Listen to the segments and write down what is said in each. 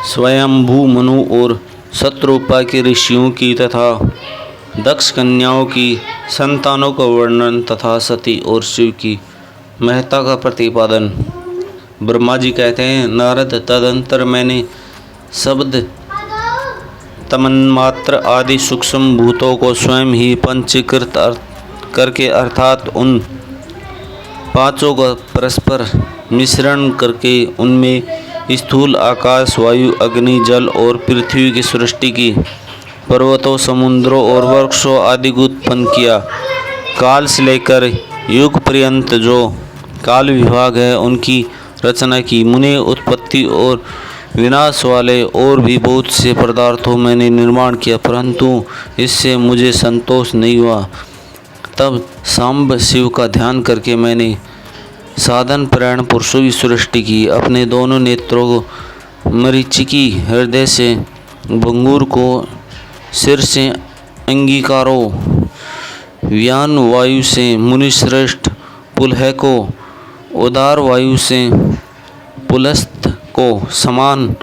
स्वयंभू मनु और शतरूपा के ऋषियों की तथा दक्ष कन्याओं की संतानों का वर्णन तथा सती और शिव की महत्ता का प्रतिपादन। ब्रह्मा जी कहते हैं, नारद, तदंतर मैंने शब्द तन्मात्र आदि सूक्ष्म भूतों को स्वयं ही पंचीकृत करके अर्थात उन पांचों का परस्पर मिश्रण करके उनमें स्थूल आकाश, वायु, अग्नि, जल और पृथ्वी की सृष्टि की, पर्वतों, समुद्रों और वृक्षों आदि को उत्पन्न किया। काल से लेकर युग पर्यंत जो काल विभाग है उनकी रचना की। मुने उत्पत्ति और विनाश वाले और भी बहुत से पदार्थों मैंने निर्माण किया, परंतु इससे मुझे संतोष नहीं हुआ। तब सांब शिव का ध्यान करके मैंने साधन परायण पुरुषों की सृष्टि की। अपने दोनों नेत्रों को मरीचिकी, हृदय से भंगूर को, सिर से अंगीकारो, व्यान वायु से मुनिश्रेष्ठ पुलह को, उदार वायु से पुलस्त को, समान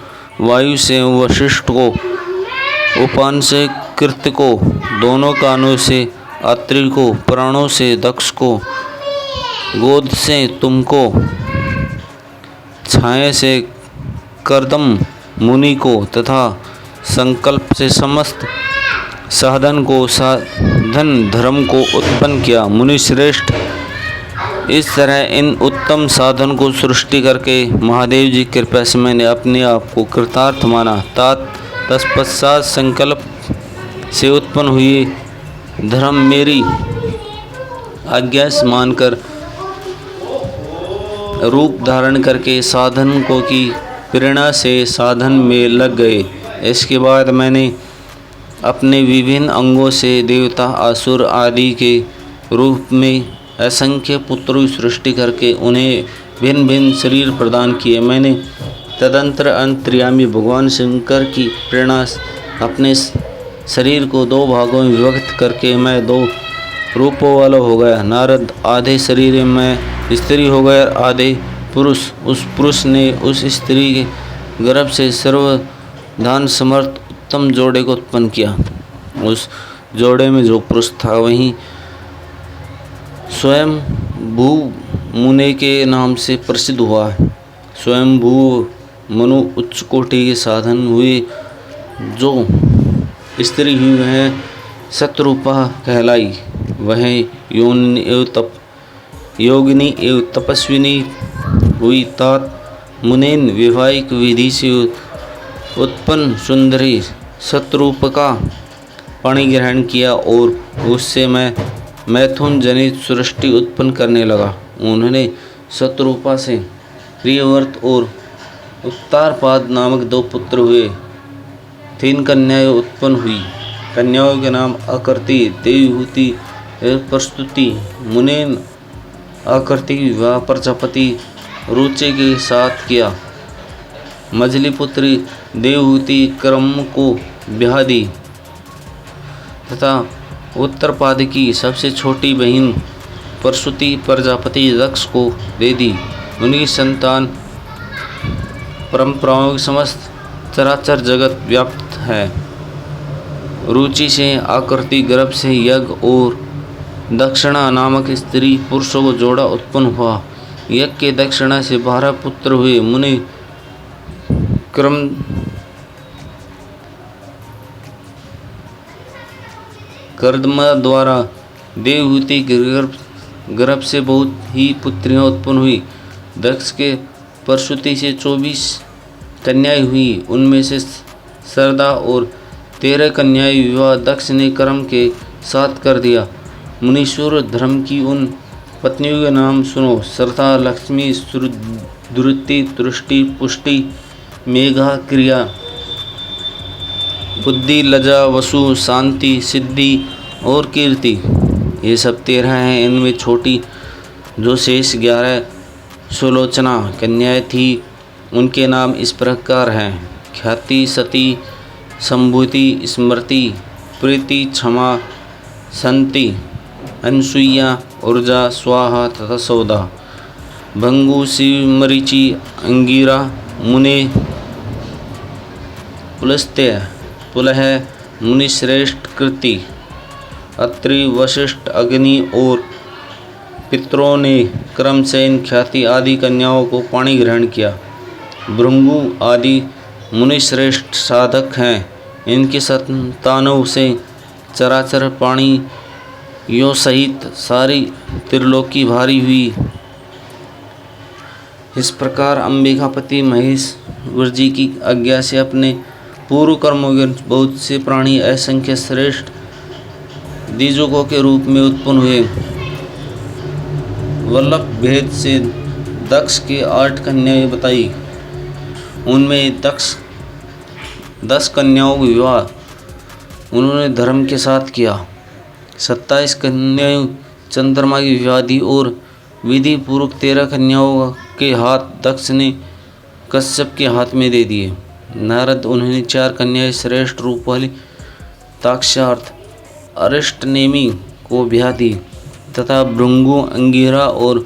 वायु से वशिष्ठ को, उपान से कृत्य को, दोनों कानों से अत्रि को, प्राणों से दक्ष को, गोद से तुमको, छाया से कर्दम मुनि को तथा संकल्प से समस्त साधन को, साधन धर्म को उत्पन्न किया। मुनि श्रेष्ठ, इस तरह इन उत्तम साधन को सृष्टि करके महादेव जी की कृपा से मैंने अपने आप को कृतार्थ माना। तत्पश्चात संकल्प से उत्पन्न हुई धर्म मेरी आज्ञा से मानकर रूप धारण करके साधन की प्रेरणा से साधन में लग गए। इसके बाद मैंने अपने विभिन्न अंगों से देवता, असुर आदि के रूप में असंख्य पुत्रों की सृष्टि करके उन्हें भिन्न भिन्न शरीर प्रदान किए। मैंने तदंतर अंतर्यामी भगवान शंकर की प्रेरणा अपने शरीर को दो भागों में विभक्त करके मैं दो रूपों वाला हो गया। नारद, आधे शरीर में स्त्री हो गए, आधे पुरुष। उस पुरुष ने उस स्त्री के गर्भ से सर्वधान समर्थ उत्तम जोड़े को उत्पन्न किया। उस जोड़े में जो पुरुष था वहीं स्वयं भू मुने के नाम से प्रसिद्ध हुआ। स्वयं भू मनु उच्च कोटि के साधन हुए। जो स्त्री हुई वह शतरूपा कहलाई। वह योगिनी एवं तपस्विनी हुई। तात मुनेन वैवाहिक विधि से उत्पन्न सुंदरी शतरूप का पाणी ग्रहण किया और उससे मैं मैथुन जनित सृष्टि उत्पन्न करने लगा। उन्होंने शतरूपा से प्रियव्रत और उत्तारपाद नामक दो पुत्र हुए। 3 कन्याएं उत्पन्न हुई। कन्याओं के नाम आकृति, देवहूति, प्रस्तुति। मुनेन आकृति विवाह प्रजापति रुचि के साथ किया। मझली पुत्री देवहूति क्रम को ब्याह दी तथा उत्तरपाद की सबसे छोटी बहन प्रसूति प्रजापति दक्ष को दे दी। उनकी संतान परंपराओं के समस्त चराचर जगत व्याप्त है। रुचि से आकृति गर्भ से यज्ञ और दक्षिणा नामक स्त्री पुरुषों को जोड़ा उत्पन्न हुआ। यज्ञ के दक्षिणा से 12 पुत्र हुए। मुनि क्रम कर्दमा द्वारा देवहूति के गर्भ से बहुत ही पुत्रियां उत्पन्न हुई। दक्ष के प्रसूति से 24 कन्याएं हुई। उनमें से सरदा और 13 कन्याएं विवाह दक्ष ने कर्म के साथ कर दिया। मुनीश्वर धर्म की उन पत्नियों के नाम सुनो। सरदा, लक्ष्मी, दुरुति, तुष्टि, पुष्टि, मेघा, क्रिया, बुद्धि, लजा, वसु, शांति, सिद्धि और कीर्ति। ये सब 13 हैं। इनमें छोटी जो शेष 11 सुलोचना कन्याएं थी उनके नाम इस प्रकार हैं: ख्याति, सती, संभूति, स्मृति, प्रीति, क्षमा, संति, अनसुईया, ऊर्जा, स्वाहा तथा सौदा। भंगु, शिव, मरीचि, अंगिरा, मुने, पुलस्त्य पुलह मुनिश्रेष्ठ कृति। अत्रि वशिष्ठ अग्नि और पितरों ने क्रमशः ख्याति आदि कन्याओं को पाणी ग्रहण किया। भृगु आदि मुनिश्रेष्ठ साधक हैं, इनकी संतानों से चराचर प्राणियों सहित सारी त्रिलोकी भारी हुई। इस प्रकार अंबिकापति महेश जी की आज्ञा से अपने पूर्व कर्मों के बहुत से प्राणी असंख्य श्रेष्ठ द्विजुगों के रूप में उत्पन्न हुए। वल्लभ भेद से दक्ष के 8 कन्याएं बताई। उनमें 10 कन्याओं का विवाह उन्होंने धर्म के साथ किया। 27 कन्याएं चंद्रमा की विवाह दी और विधि पूर्वक 13 कन्याओं के हाथ दक्ष ने कश्यप के हाथ में दे दिए। नारद उन्होंने 4 कन्याएं श्रेष्ठ रूप वाली ताक्षार्थ अरिष्टनेमी को ब्याह दी तथा भृगु अंगिरा और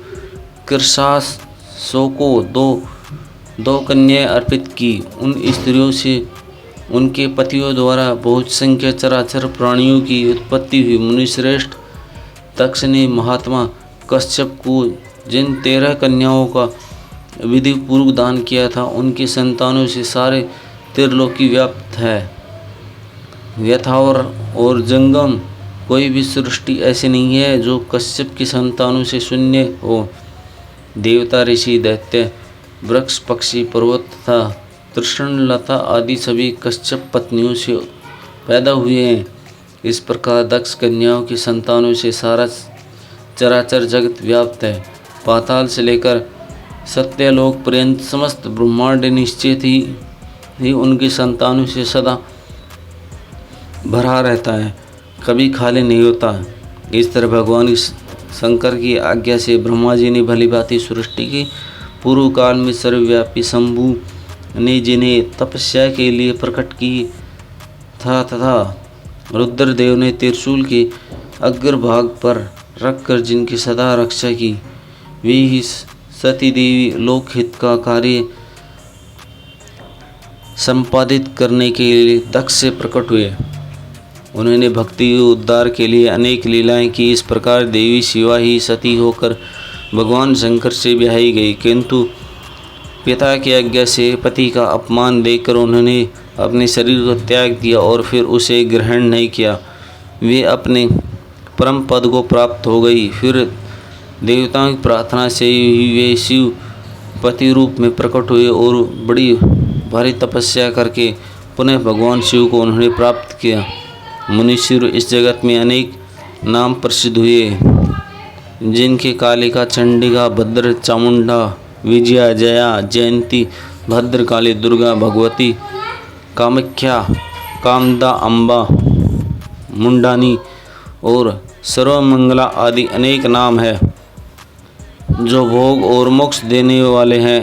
कृशासो को दो कन्याएं अर्पित की। उन स्त्रियों से उनके पतियों द्वारा बहुत संख्या चराचर प्राणियों की उत्पत्ति हुई। मुनिश्रेष्ठ दक्ष ने महात्मा कश्यप को जिन 13 कन्याओं का विधि पूर्वक दान किया था, उनकी संतानों से सारे त्रिलोकी व्याप्त है। यथावर और जंगम कोई भी सृष्टि ऐसी नहीं है जो कश्यप की संतानों से शून्य हो। देवता, ऋषि, दैत्य, वृक्ष, पक्षी, पर्वत तथा तृष्णलता आदि सभी कश्यप पत्नियों से पैदा हुए हैं। इस प्रकार दक्ष कन्याओं की संतानों से सारा चराचर जगत व्याप्त है। पाताल से लेकर सत्यलोक पर्यंत समस्त ब्रह्मांड निश्चित ही उनकी संतानों से सदा भरा रहता है, कभी खाली नहीं होता। इस तरह भगवान शंकर की आज्ञा से ब्रह्मा जी ने भली भांति सृष्टि की। पूर्व काल में सर्वव्यापी शंभु ने जिन्हें तपस्या के लिए प्रकट की था तथा रुद्रदेव ने त्रिशूल के अग्रभाग पर रखकर जिनकी सदा रक्षा की, वे ही सती देवी लोकहित का कार्य संपादित करने के लिए दक्ष से प्रकट हुए। उन्होंने भक्ति उद्धार के लिए अनेक लीलाएं की। इस प्रकार देवी शिवा ही सती होकर भगवान शंकर से ब्याही गई, किंतु पिता की आज्ञा से पति का अपमान देखकर उन्होंने अपने शरीर को त्याग दिया और फिर उसे ग्रहण नहीं किया। वे अपने परम पद को प्राप्त हो गई। फिर देवताओं की प्रार्थना से ही वे शिव पति रूप में प्रकट हुए और बड़ी भारी तपस्या करके पुनः भगवान शिव को उन्होंने प्राप्त किया। मुनीश्वर इस जगत में अनेक नाम प्रसिद्ध हुए, जिनके कालिका, चंडिका, भद्र, चामुंडा, विजया, जया, जयंती, भद्रकाली, दुर्गा, भगवती, कामाख्या, कामदा, अम्बा, मुंडानी और सर्वमंगला आदि अनेक नाम है जो भोग और मोक्ष देने वाले हैं।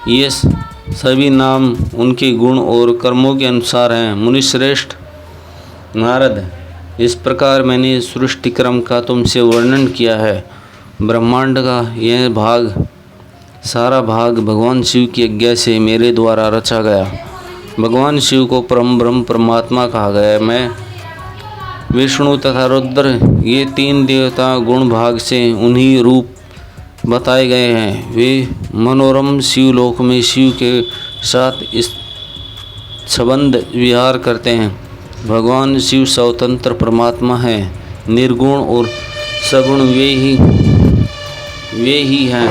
ये सभी नाम उनके गुण और कर्मों के अनुसार हैं। मुनिश्रेष्ठ नारद, इस प्रकार मैंने सृष्टि क्रम का तुमसे वर्णन किया है। ब्रह्मांड का यह भाग, सारा भाग भगवान शिव की आज्ञा से मेरे द्वारा रचा गया। भगवान शिव को परम ब्रह्म परमात्मा कहा गया। मैं, विष्णु तथा रुद्र, ये 3 देवता गुण भाग से उन्हीं रूप बताए गए हैं। वे मनोरम शिवलोक में शिव के साथ इस संबंध विहार करते हैं। भगवान शिव स्वतंत्र परमात्मा हैं। निर्गुण और सगुण वे ही हैं।